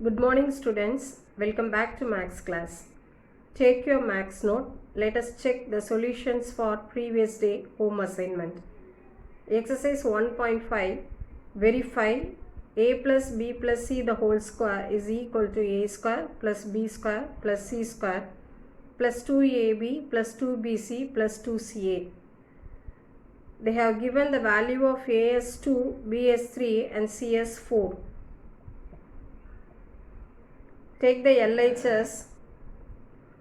Good morning students, welcome back to Maths class. Take your Maths note. Let us check the solutions for previous day home assignment. Exercise 1.5, verify a plus b plus c the whole square is equal to a square plus b square plus c square plus 2ab plus 2bc plus 2ca. They have given the value of a as 2, b as 3 and c as 4. Take the LHS,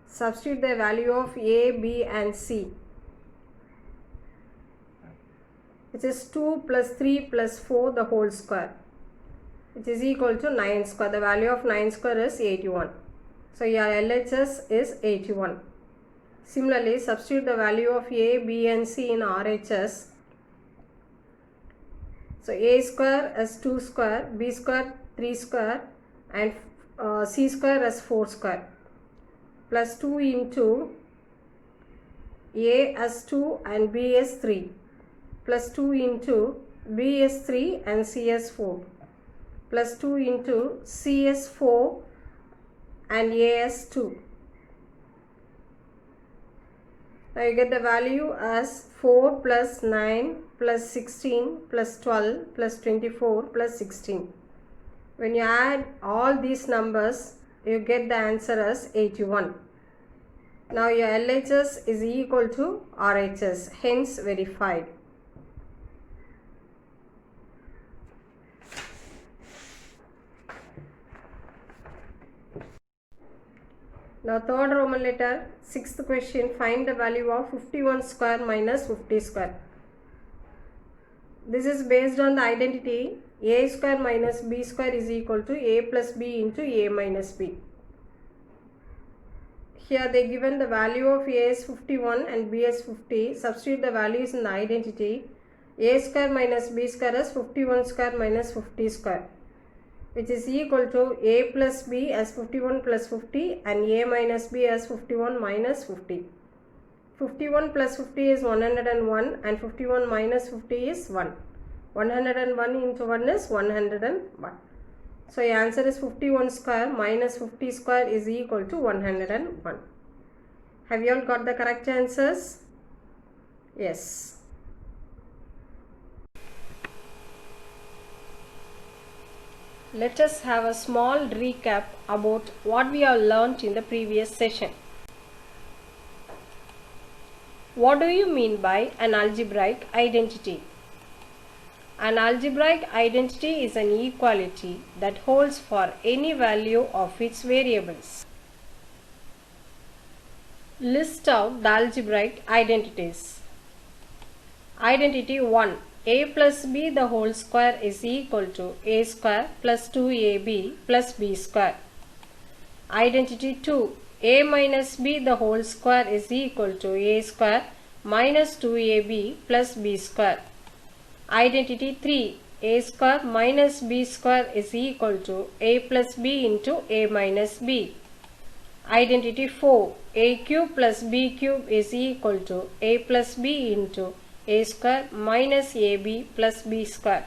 substitute the value of A, B and C, which is 2 plus 3 plus 4 the whole square, which is equal to 9 square. The value of 9 square is 81. So your LHS is 81. Similarly, substitute the value of A, B and C in RHS. So A square as 2 square, B square 3 square and C square as 4 square plus 2 into A as 2 and B as 3 plus 2 into B as 3 and C as 4 plus 2 into C as 4 and A as 2. Now you get the value as 4 plus 9 plus 16 plus 12 plus 24 plus 16. When you add all these numbers, you get the answer as 81. Now your LHS is equal to RHS, hence verified. Now third Roman letter, sixth question, find the value of 51 square minus 50 square. This is based on the identity a square minus b square is equal to a plus b into a minus b. Here they given the value of a is 51 and b is 50. Substitute the values in the identity. A square minus b square is 51 square minus 50 square, which is equal to a plus b as 51 plus 50 and a minus b as 51 minus 50. 51 plus 50 is 101 and 51 minus 50 is 1. 101 into 1 is 101. So your answer is 51 square minus 50 square is equal to 101. Have you all got the correct answers? Yes. Let us have a small recap about what we have learnt in the previous session. What do you mean by an algebraic identity? An algebraic identity is an equality that holds for any value of its variables. List out the algebraic identities. Identity 1. A plus b the whole square is equal to a square plus 2ab plus b square. Identity 2. A minus b the whole square is equal to a square minus 2ab plus b square. Identity 3. A square minus b square is equal to a plus b into a minus b. Identity 4. A cube plus b cube is equal to a plus b into a square minus ab plus b square.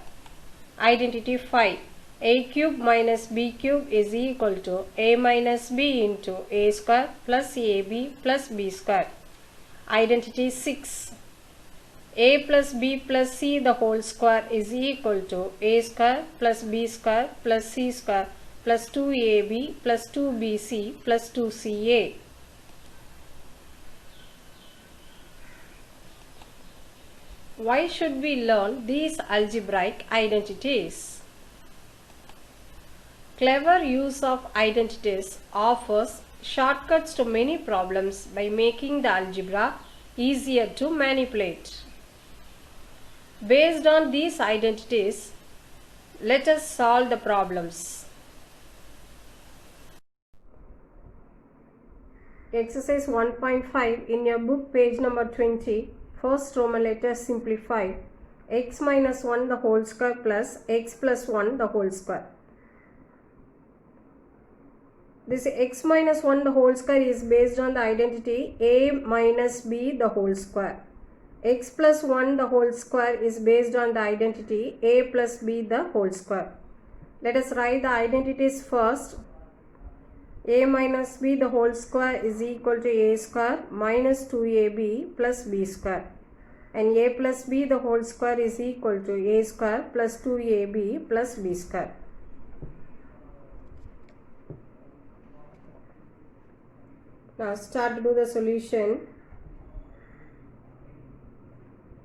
Identity 5. A cube minus b cube is equal to a minus b into a square plus ab plus b square. Identity 6. A plus b plus c the whole square is equal to a square plus b square plus c square plus 2ab plus 2bc plus 2ca. Why should we learn these algebraic identities? Clever use of identities offers shortcuts to many problems by making the algebra easier to manipulate. Based on these identities, let us solve the problems. Exercise 1.5 in your book, page number 20, first Roman letter simplify. X minus 1 the whole square plus x plus 1 the whole square. This x minus 1 the whole square is based on the identity a minus b the whole square. X plus 1 the whole square is based on the identity a plus b the whole square. Let us write the identities first. A minus b the whole square is equal to a square minus 2ab plus b square. And a plus b the whole square is equal to a square plus 2ab plus b square. Now start to do the solution.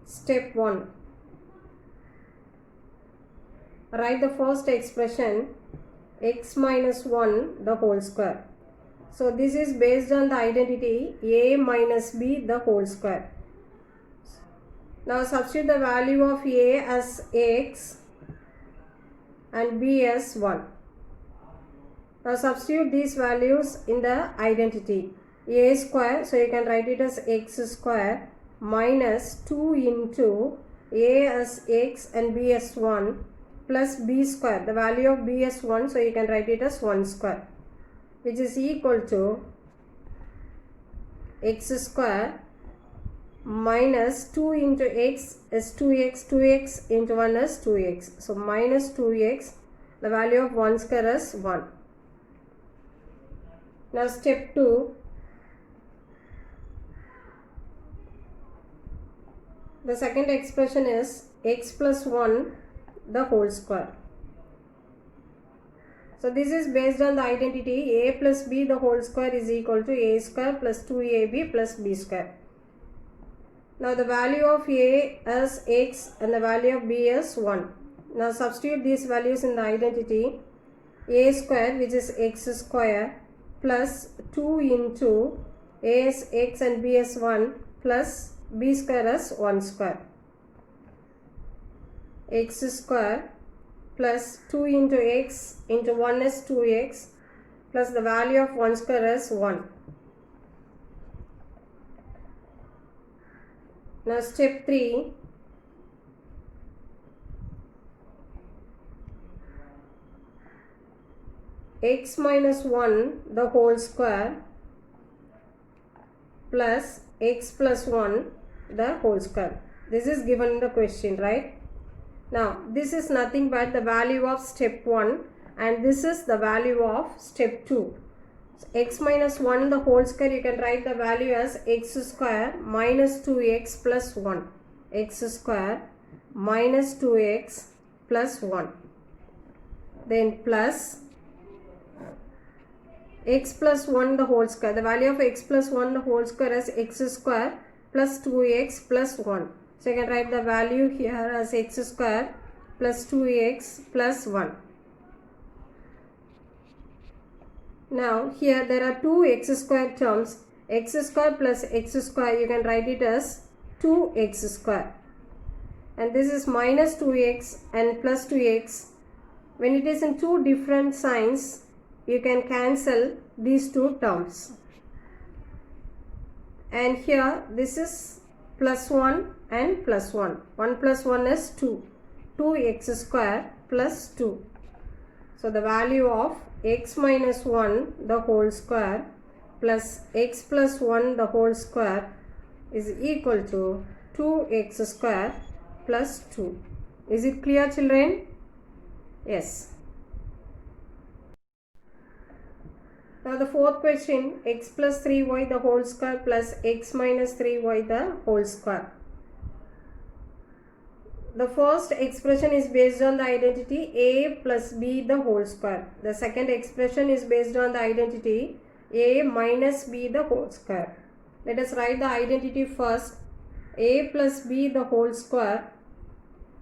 Step 1. Write the first expression x minus 1 the whole square. So this is based on the identity a minus b the whole square. Now substitute the value of a as x and b as 1. Now substitute these values in the identity. A square, so you can write it as x square minus 2 into a as x and b as 1 plus b square. The value of b as 1, so you can write it as 1 square, which is equal to x square minus 2 into x is 2x, 2x into 1 is 2x. So minus 2x, the value of 1 square is 1. Now step 2. The second expression is x plus 1 the whole square. So this is based on the identity a plus b the whole square is equal to a square plus 2ab plus b square. Now the value of a as x and the value of b as 1. Now substitute these values in the identity. A square, which is x square, plus 2 into a as x and b as 1 plus b square as 1 square. X square plus 2 into x into 1 is 2x plus the value of 1 square is 1. Now step 3. X minus 1 the whole square plus x plus 1 the whole square. This is given in the question, right? Now this is nothing but the value of step 1 and this is the value of step 2. So x minus 1 the whole square, you can write the value as x square minus 2x plus 1. X square minus 2x plus 1. Then plus x plus 1 the whole square. The value of x plus 1 the whole square is x square plus 2x plus 1. So you can write the value here as x square plus 2x plus 1. Now here there are two x square terms. X square plus x square, you can write it as 2x square. And this is minus 2x and plus 2x. When it is in two different signs, you can cancel these two terms. And here this is plus 1 and plus 1. 1 plus 1 is 2. 2x square plus 2. So the value of x minus 1 the whole square plus x plus 1 the whole square is equal to 2x square plus 2. Is it clear, children? Yes. Now the fourth question, x plus 3y the whole square plus x minus 3y the whole square. The first expression is based on the identity a plus b the whole square. The second expression is based on the identity a minus b the whole square. Let us write the identity first. A plus b the whole square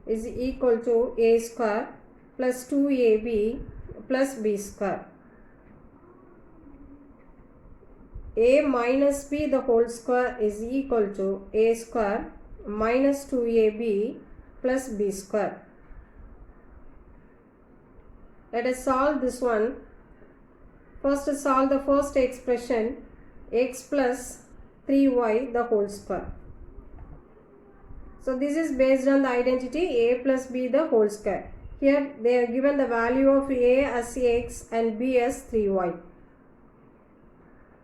is equal to a square plus 2ab plus b square. A minus b the whole square is equal to a square minus 2ab plus b square. Let us solve this one. First solve the first expression, x plus 3y the whole square. So this is based on the identity a plus b the whole square. Here they are given the value of a as x and b as 3y.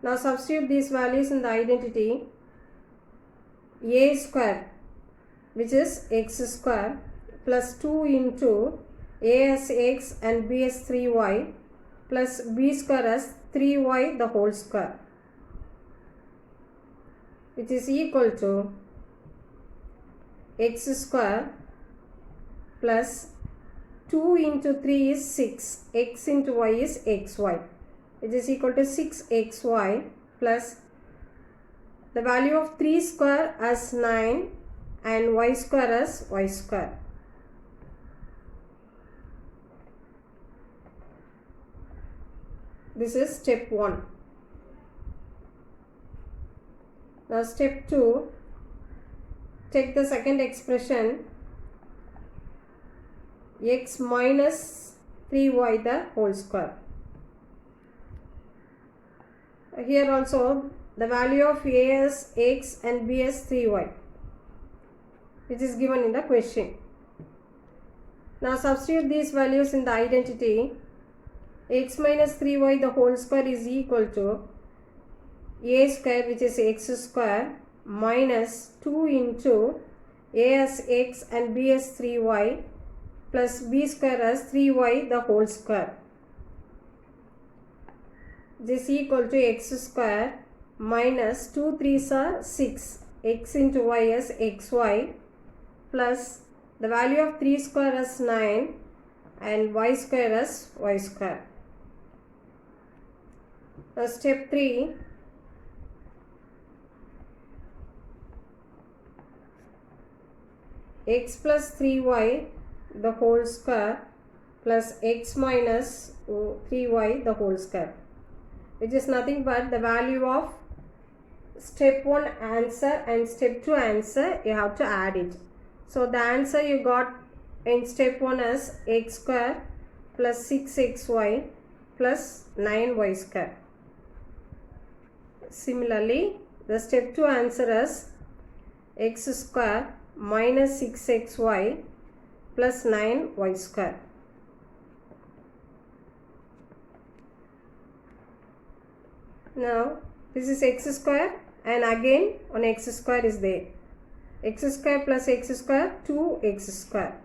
Now substitute these values in the identity. A square, which is x square plus 2 into a as x and b as 3y plus b square as 3y the whole square, which is equal to x square plus 2 into 3 is 6, x into y is xy, which is equal to 6xy plus the value of 3 square as 9 and y square as y square. This is step 1. Now step 2, take the second expression x minus 3y the whole square. Here also the value of a as x and b as 3y, which is given in the question. Now substitute these values in the identity. X minus 3y the whole square is equal to a square, which is x square, minus 2 into a as x and b as 3y plus b square as 3y the whole square. This is equal to x square minus 2 3s are 6, x into y as xy plus the value of 3 square as 9 and y square as y square. Now step 3, x plus 3y the whole square plus x minus 3y the whole square, which is nothing but the value of step 1 answer and step 2 answer. You have to add it. So the answer you got in step 1 is x square plus 6xy plus 9y square. Similarly, the step 2 answer is x square minus 6xy plus 9y square. Now this is x square and again one x square is there. X square plus x square 2x square.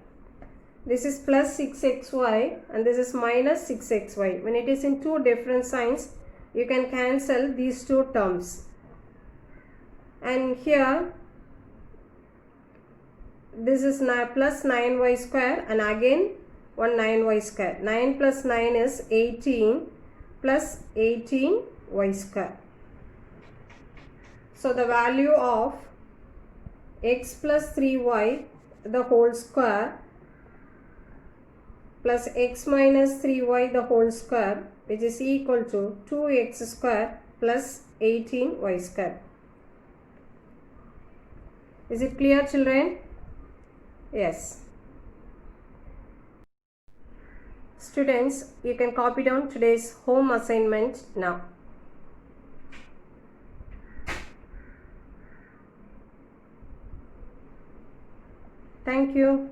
This is plus 6xy and this is minus 6xy. When it is in two different signs, you can cancel these two terms. And here this is plus 9y square and again one 9y square. 9 plus 9 is 18 plus 18y square. So the value of x plus 3y the whole square plus x minus 3y the whole square, which is equal to 2x square plus 18y square. Is it clear, children? Yes. Students, you can copy down today's home assignment now. Thank you.